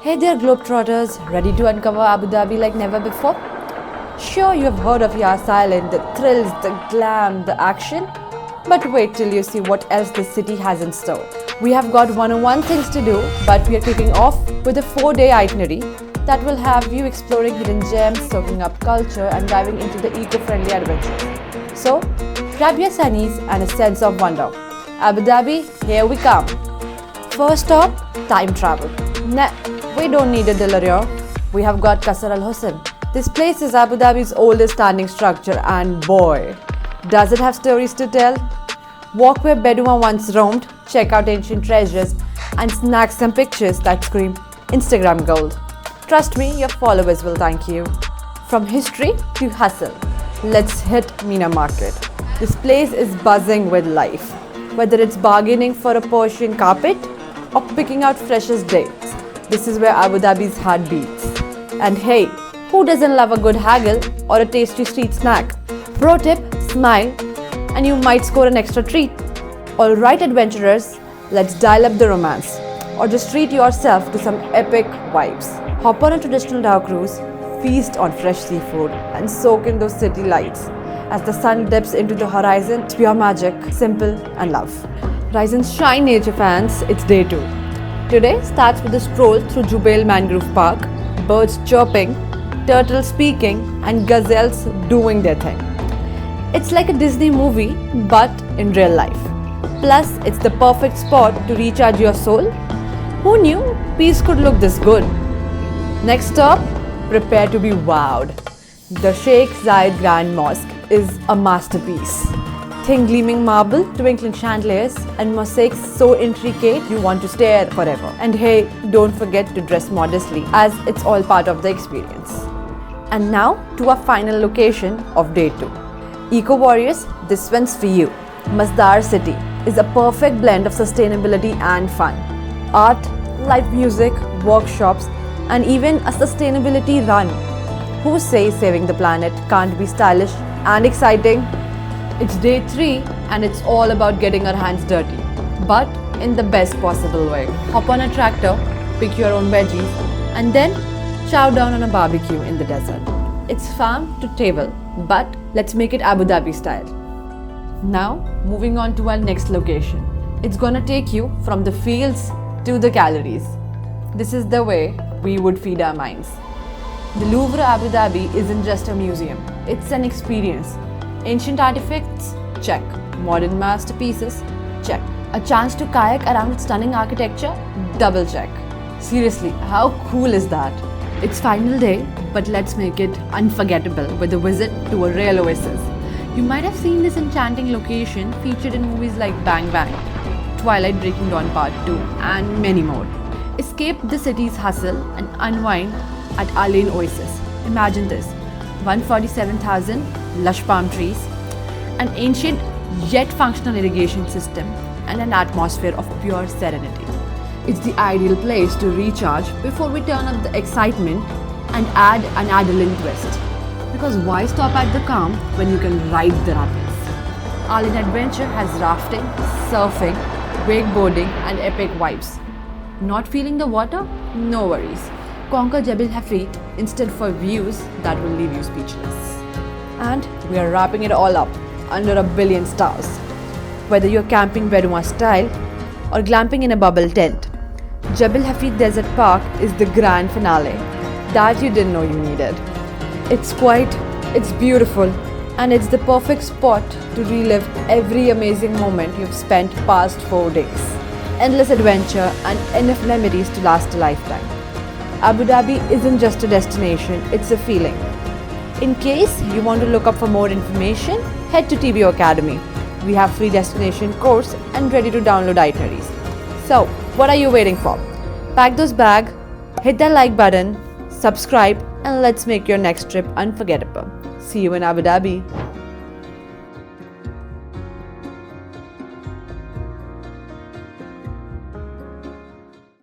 Hey there, Globetrotters, ready to uncover Abu Dhabi like never before? Sure, you have heard of Yas Island, the thrills, the glam, the action. But wait till you see what else this city has in store. We have got 101 things to do, but we are kicking off with a 4-day itinerary that will have you exploring hidden gems, soaking up culture, and diving into the eco-friendly adventures. So, grab your sunnies and a sense of wonder. Abu Dhabi, here we come. First stop, time travel. We don't need a DeLorean. We have got Qasr Al Husn. This place is Abu Dhabi's oldest standing structure, and boy, does it have stories to tell. Walk where Bedouin once roamed, check out ancient treasures, and snag some pictures that scream Instagram gold. Trust me, your followers will thank you. From history to hustle, let's hit Mina Market. This place is buzzing with life. Whether it's bargaining for a Persian carpet or picking out freshest dates, this is where Abu Dhabi's heart beats. And hey, who doesn't love a good haggle or a tasty street snack? Pro tip, smile and you might score an extra treat. Alright adventurers, let's dial up the romance or just treat yourself to some epic vibes. Hop on a traditional dhow cruise, feast on fresh seafood and soak in those city lights. As the sun dips into the horizon, it's pure magic, simple and love. Rise and shine nature fans, it's day 2. Today starts with a stroll through Jubail Mangrove Park, birds chirping, turtles speaking and gazelles doing their thing. It's like a Disney movie but in real life. Plus, it's the perfect spot to recharge your soul. Who knew peace could look this good? Next stop, prepare to be wowed. The Sheikh Zayed Grand Mosque is a masterpiece. Think gleaming marble, twinkling chandeliers, and mosaics so intricate you want to stare forever. And hey, don't forget to dress modestly as it's all part of the experience. And now to our final location of day 2. Eco Warriors, this one's for you. Masdar City is a perfect blend of sustainability and fun. Art, live music, workshops, and even a sustainability run. Who says saving the planet can't be stylish and exciting? It's day 3 and it's all about getting our hands dirty, but in the best possible way. Hop on a tractor, pick your own veggies, and then chow down on a barbecue in the desert. It's farm to table, but let's make it Abu Dhabi style. Now, moving on to our next location. It's gonna take you from the fields to the calories. This is the way we would feed our minds. The Louvre Abu Dhabi isn't just a museum, it's an experience. Ancient artifacts? Check. Modern masterpieces? Check. A chance to kayak around its stunning architecture? Double check. Seriously, how cool is that? It's final day, but let's make it unforgettable with a visit to a real oasis. You might have seen this enchanting location featured in movies like Bang Bang, Twilight Breaking Dawn Part 2, and many more. Escape the city's hustle and unwind at Al Ain Oasis. Imagine this, 147,000 lush palm trees, an ancient yet functional irrigation system, and an atmosphere of pure serenity. It's the ideal place to recharge before we turn up the excitement and add an adrenaline twist. Because why stop at the calm when you can ride the rapids? Al Ain Adventure has rafting, surfing, wakeboarding, and epic vibes. Not feeling the water? No worries. Conquer Jebel Hafid instead for views that will leave you speechless. And we are wrapping it all up under 1 billion stars. Whether you're camping Bedouin style or glamping in a bubble tent, Jebel Hafid Desert Park is the grand finale that you didn't know you needed. It's quiet, it's beautiful, and it's the perfect spot to relive every amazing moment you've spent past 4 days. Endless adventure and enough memories to last a lifetime. Abu Dhabi isn't just a destination, it's a feeling. In case you want to look up for more information, head to TBO Academy. We have free destination course and ready to download itineraries. So, what are you waiting for? Pack those bags, hit that like button, subscribe, and let's make your next trip unforgettable. See you in Abu Dhabi.